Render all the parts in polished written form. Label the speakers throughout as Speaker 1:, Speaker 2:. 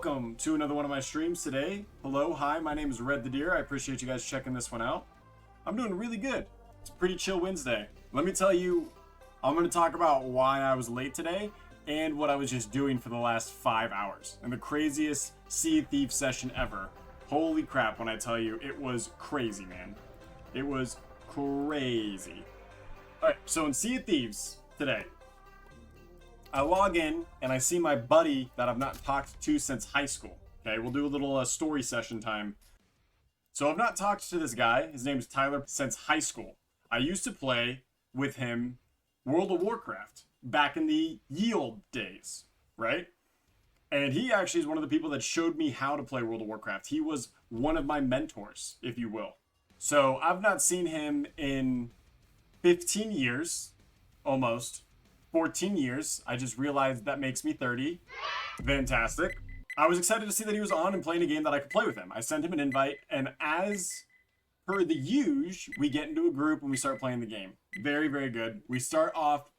Speaker 1: welcome to another one of my streams today. Hello, hi, my name is Redthedeer. I appreciate you guys checking this one out. I'm doing really good. It's a pretty chill Wednesday. Let me tell you, I'm going to talk about why I was late today and what I was just doing for the last 5 hours. And the craziest Sea of Thieves session ever. Holy crap, when I tell you, it was crazy, man. It was crazy. Alright, so in Sea of Thieves today, I log in and I see my buddy that I've not talked to since high school. Okay, we'll do a little story session time. So I've not talked to this guy. His name is Tyler since high school. I used to play with him World of Warcraft back in the ye olde days, right? And he actually is one of the people that showed me how to play World of Warcraft. He was one of my mentors, if you will. So I've not seen him in 15 years, almost. 14 years. I just realized that makes me 30. Fantastic. I was excited to see that he was on and playing a game that I could play with him. I sent him an invite, and as per the usual, we get into a group and we start playing the game. Very, very good. We start off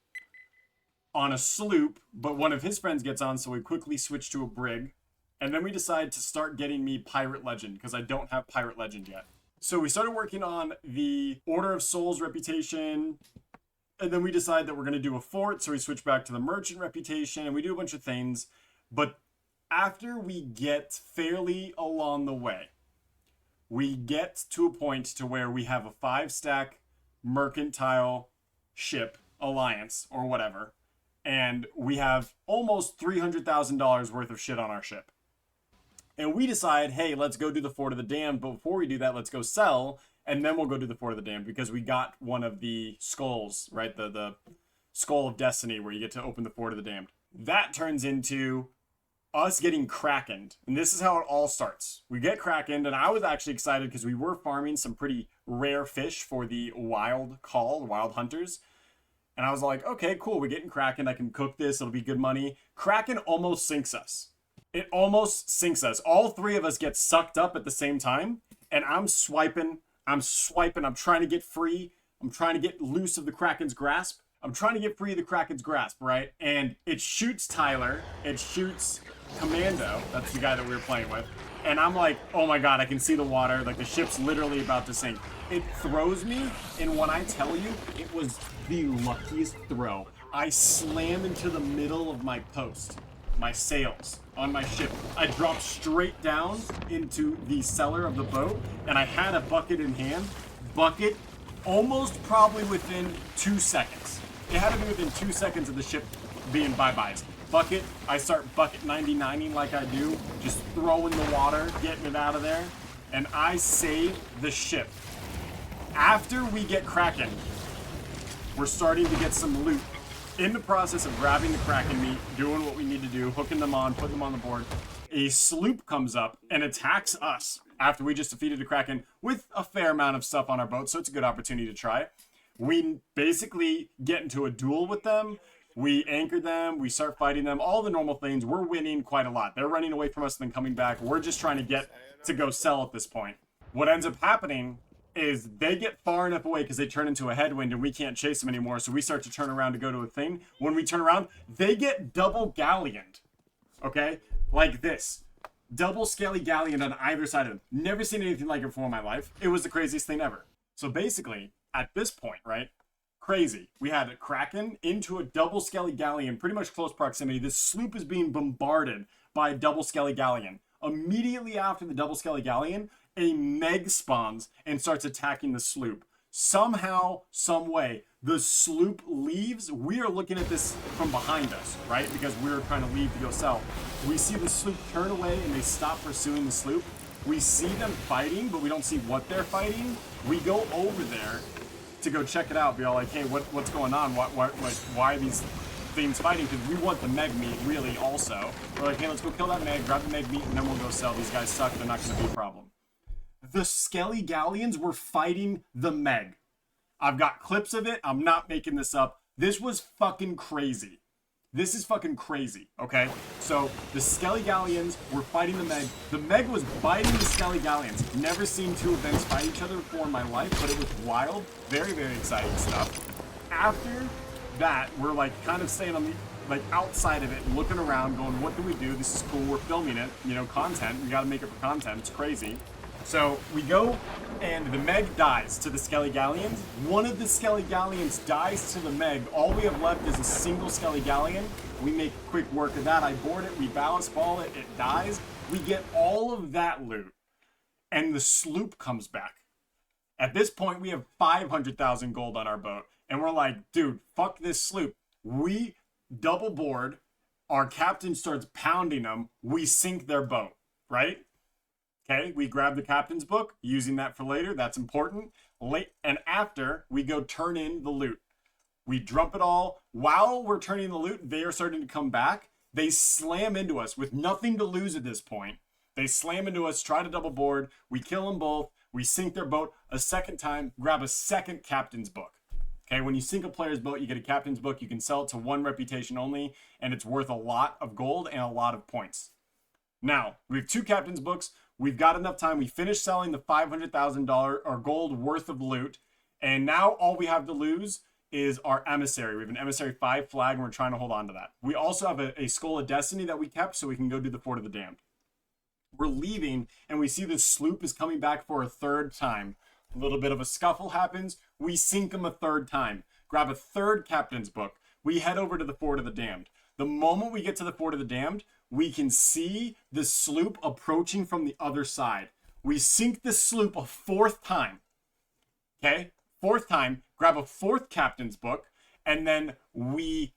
Speaker 1: on a sloop, but one of his friends gets on, so we quickly switch to a brig. And then we decide to start getting me Pirate Legend, because I don't have Pirate Legend yet. So we started working on the Order of Souls reputation. And then we decide that we're going to do a fort, so we switch back to the merchant reputation, and we do a bunch of things. But after we get fairly along the way, we get to a point to where we have a 5-stack mercantile ship alliance, or whatever, and we have almost $300,000 worth of shit on our ship. And we decide, hey, let's go do the Fort of the Damned, but before we do that, let's go sell, and then we'll go do the Fort of the Damned, because we got one of the skulls, right? The Skull of Destiny, where you get to open the Fort of the Damned. That turns into us getting krakened. And this is how it all starts. We get krakened, and I was actually excited because we were farming some pretty rare fish for the wild call, the wild hunters. And I was like, okay, cool, we're getting krakened. I can cook this. It'll be good money. Kraken almost sinks us. It almost sinks us. All three of us get sucked up at the same time, and I'm swiping, I'm trying to get free. I'm trying to get loose of the Kraken's grasp. I'm trying to get free of the Kraken's grasp, right? And it shoots Tyler. It shoots Commando. That's the guy that we were playing with. And I'm like, oh my God, I can see the water. Like, the ship's literally about to sink. It throws me, and when I tell you, it was the luckiest throw. I slam into the middle of my post, my sails on my ship. I dropped straight down into the cellar of the boat, and I had a bucket in hand. Bucket almost probably within 2 seconds. It had to be within 2 seconds of the ship being bye-byes. Bucket, I start bucket 99ing like I do, just throwing the water, getting it out of there, and I save the ship. After we get Kraken, we're starting to get some loot. In the process of grabbing the Kraken meat, doing what we need to do, hooking them on, putting them on the board, a sloop comes up and attacks us after we just defeated the Kraken with a fair amount of stuff on our boat, so it's a good opportunity to try. We basically get into a duel with them. We anchor them. We start fighting them. All the normal things. We're winning quite a lot. They're running away from us and then coming back. We're just trying to get to go sell at this point. What ends up happening is they get far enough away because they turn into a headwind and we can't chase them anymore, so we start to turn around to go to a thing. When we turn around, they get double galleoned. Okay? Like this. Double scaly galleon on either side of them. Never seen anything like it before in my life. It was the craziest thing ever. So basically, at this point, right? Crazy. We had a Kraken into a double scaly galleon, pretty much close proximity. This sloop is being bombarded by a double scaly galleon. Immediately after the double scaly galleon, a Meg spawns and starts attacking the sloop. Somehow, some way, the sloop leaves. We are looking at this from behind us, right? Because we were trying to leave to go sell. We see the sloop turn away and they stop pursuing the sloop. We see them fighting, but we don't see what they're fighting. We go over there to go check it out. Be all like, hey, what's going on? Why are these things fighting? Because we want the Meg meat, really, also. We're like, hey, let's go kill that Meg, grab the Meg meat, and then we'll go sell. These guys suck. They're not going to be a problem. The Skelly Galleons were fighting the Meg. I've got clips of it. I'm not making this up. This was fucking crazy. This is fucking crazy, okay? So, the Skelly Galleons were fighting the Meg. The Meg was biting the Skelly Galleons. Never seen two events fight each other before in my life, but it was wild. Very, very exciting stuff. After that, we're like kind of staying on like outside of it, looking around, going, what do we do? This is cool. We're filming it, you know, content. We got to make it for content. It's crazy. So we go, and the Meg dies to the Skelly Galleons. One of the Skelly Galleons dies to the Meg. All we have left is a single Skelly Galleon. We make quick work of that. I board it. We balance ball it. It dies. We get all of that loot, and the sloop comes back. At this point, we have 500,000 gold on our boat, and we're like, dude, fuck this sloop. We double board. Our captain starts pounding them. We sink their boat, right? Okay, we grab the captain's book, using that for later. That's important. And after, we go turn in the loot. We dump it all. While we're turning the loot, they are starting to come back. They slam into us with nothing to lose at this point. They slam into us, try to double board. We kill them both. We sink their boat a second time, grab a second captain's book. Okay, when you sink a player's boat, you get a captain's book. You can sell it to one reputation only, and it's worth a lot of gold and a lot of points. Now, we have two captain's books. We've got enough time. We finished selling the $500,000 or gold worth of loot, and now all we have to lose is our emissary. We have an emissary 5 flag, and we're trying to hold on to that. We also have a Skull of Destiny that we kept, so we can go do the Fort of the Damned. We're leaving, and we see the sloop is coming back for a third time. A little bit of a scuffle happens. We sink them a third time. Grab a third captain's book. We head over to the Fort of the Damned. The moment we get to the Fort of the Damned, we can see the sloop approaching from the other side. We sink the sloop a fourth time. Okay? Fourth time. Grab a fourth captain's book. And then we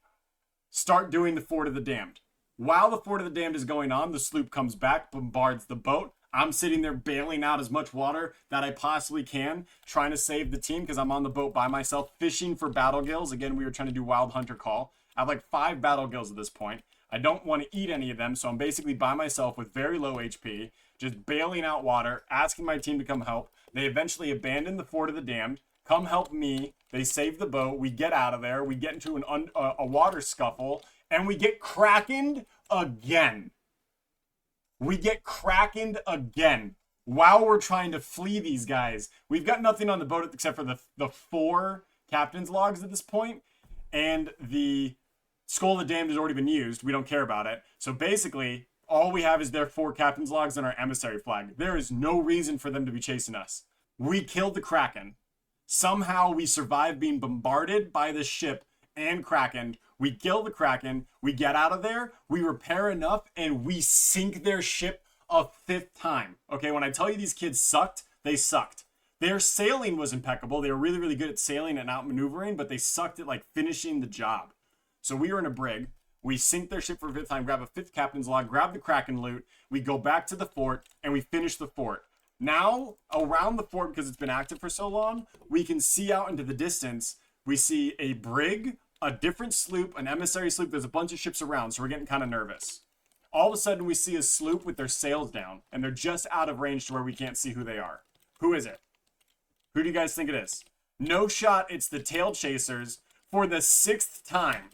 Speaker 1: start doing the Fort of the Damned. While the Fort of the Damned is going on, the sloop comes back, bombards the boat. I'm sitting there bailing out as much water that I possibly can, trying to save the team because I'm on the boat by myself, fishing for battle gills. Again, we were trying to do Wild Hunter Call. I have like 5 battle gills at this point. I don't want to eat any of them, so I'm basically by myself with very low HP, just bailing out water, asking my team to come help. They eventually abandon the Fort of the Damned, come help me. They save the boat. We get out of there. We get into a water scuffle, and we get krakened again. We get krakened again while we're trying to flee these guys. We've got nothing on the boat except for the 4 captain's logs at this point, and the Skull of the Damned has already been used. We don't care about it. So basically, all we have is their 4 captain's logs and our emissary flag. There is no reason for them to be chasing us. We killed the Kraken. Somehow we survived being bombarded by the ship and Kraken. We kill the Kraken, we get out of there, we repair enough, and we sink their ship a 5th time. Okay, when I tell you these kids sucked, they sucked. Their sailing was impeccable. They were really, really good at sailing and outmaneuvering, but they sucked at like finishing the job. So we were in a brig. We sink their ship for a 5th time, grab a 5th captain's log, grab the Kraken loot. We go back to the fort, and we finish the fort. Now, around the fort, because it's been active for so long, we can see out into the distance. We see a brig, a different sloop, an emissary sloop. There's a bunch of ships around, so we're getting kind of nervous. All of a sudden, we see a sloop with their sails down, and they're just out of range to where we can't see who they are. Who is it? Who do you guys think it is? No shot, it's the tail chasers for the 6th time.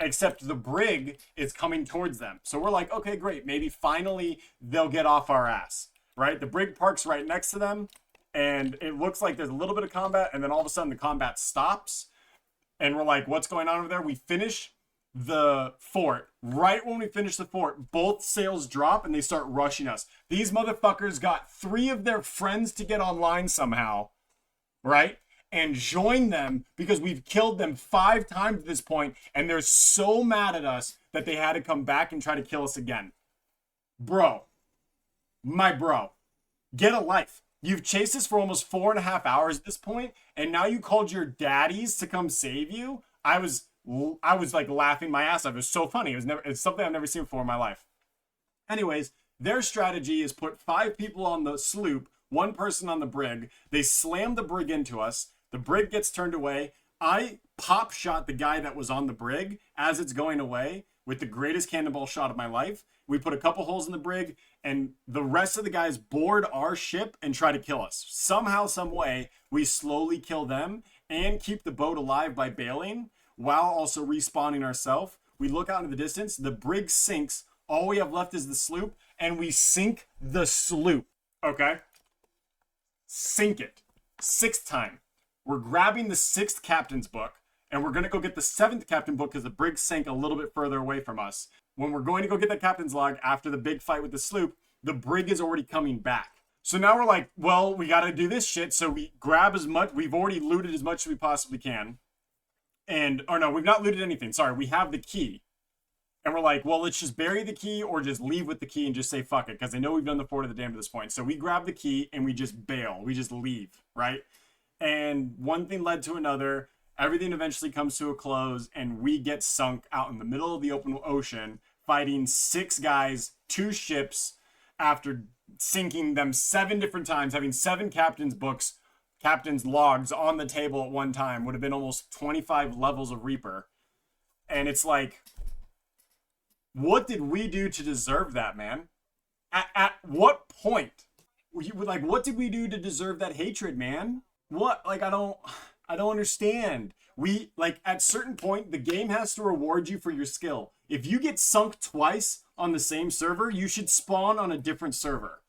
Speaker 1: Except the brig is coming towards them. So we're like, okay, great. Maybe finally they'll get off our ass, right? The brig parks right next to them, and it looks like there's a little bit of combat, and then all of a sudden the combat stops. And we're like, what's going on over there? We finish the fort. Right when we finish the fort, both sails drop and they start rushing us. These motherfuckers got 3 of their friends to get online somehow, right? And join them because we've killed them 5 times at this point, and they're so mad at us that they had to come back and try to kill us again. Bro, my bro, get a life. You've chased us for almost 4.5 hours at this point, and now you called your daddies to come save you. I was like laughing my ass off. It was so funny. It's something I've never seen before in my life. Anyways, their strategy is put 5 people on the sloop, 1 person on the brig. They slam the brig into us. The brig gets turned away. I pop shot the guy that was on the brig as it's going away with the greatest cannonball shot of my life. We put a couple holes in the brig, and the rest of the guys board our ship and try to kill us. Somehow, some way, we slowly kill them and keep the boat alive by bailing while also respawning ourselves. We look out in the distance. The brig sinks. All we have left is the sloop, and we sink the sloop. Okay? Sink it. 6th time. We're grabbing the 6th captain's book, and we're going to go get the 7th captain book because the brig sank a little bit further away from us. When we're going to go get that captain's log after the big fight with the sloop, the brig is already coming back. So now we're like, well, we got to do this shit. So we grab as much. We've already looted as much as we possibly can. Or no, we've not looted anything. Sorry, we have the key. And we're like, well, let's just bury the key or just leave with the key and just say fuck it. Because they know we've done the Fort of the Damned to this point. So we grab the key and we just bail. We just leave, right? And one thing led to another. Everything eventually comes to a close. And we get sunk out in the middle of the open ocean, fighting 6 guys, 2 ships, after sinking them 7 different times, having 7 captain's books, captain's logs on the table at one time. Would have been almost 25 levels of Reaper. And it's like, what did we do to deserve that, man? At what point? Like, what did we do to deserve that hatred, man? What? Like, I don't understand. We, like, at certain point, the game has to reward you for your skill. If you get sunk twice on the same server, you should spawn on a different server.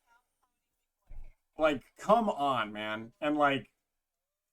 Speaker 1: Like, come on, man. And, like,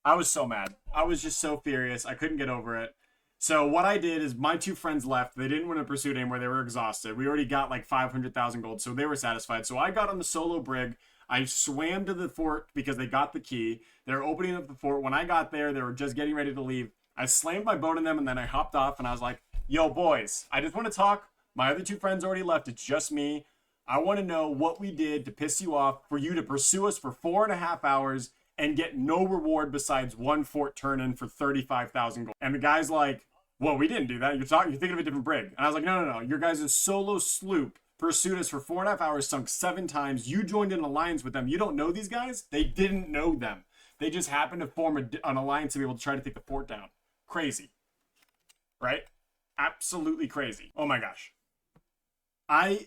Speaker 1: I was so mad. I was just so furious. I couldn't get over it. So what I did is my 2 friends left. They didn't want to pursue it anymore. They were exhausted. We already got like 500,000 gold, so they were satisfied. So I got on the solo brig. I swam to the fort because they got the key. They're opening up the fort. When I got there, they were just getting ready to leave. I slammed my boat in them, and then I hopped off, and I was like, yo, boys, I just want to talk. My other 2 friends already left. It's just me. I want to know what we did to piss you off for you to pursue us for 4.5 hours and get no reward besides 1 fort turn-in for 35,000 gold. And the guy's like, well, we didn't do that. You're thinking of a different brig. And I was like, no. Your guys' solo sloop pursued us for 4.5 hours, sunk 7 times. You joined an alliance with them. You don't know these guys? They didn't know them. They just happened to form an alliance to be able to try to take the fort down. Crazy. Right? Absolutely crazy. Oh my gosh. I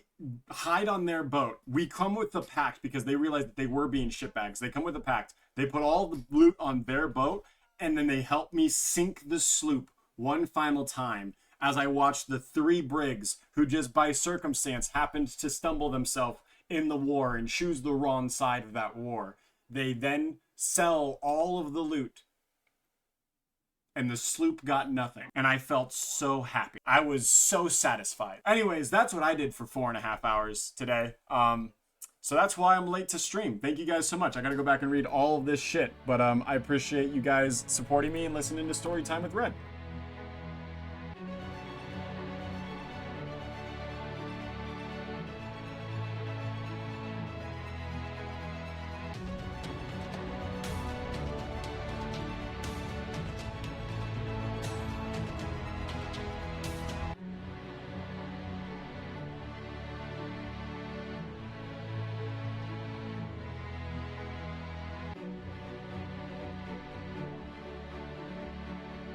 Speaker 1: hide on their boat. We come with the pact because they realized that they were being shitbags. They come with the pact. They put all the loot on their boat, and then they help me sink the sloop one final time as I watched the 3 brigs who just by circumstance happened to stumble themselves in the war and choose the wrong side of that war. They then sell all of the loot and the sloop got nothing. And I felt so happy. I was so satisfied. Anyways, that's what I did for 4.5 hours today. So that's why I'm late to stream. Thank you guys so much. I gotta go back and read all of this shit. But I appreciate you guys supporting me and listening to Storytime with Red.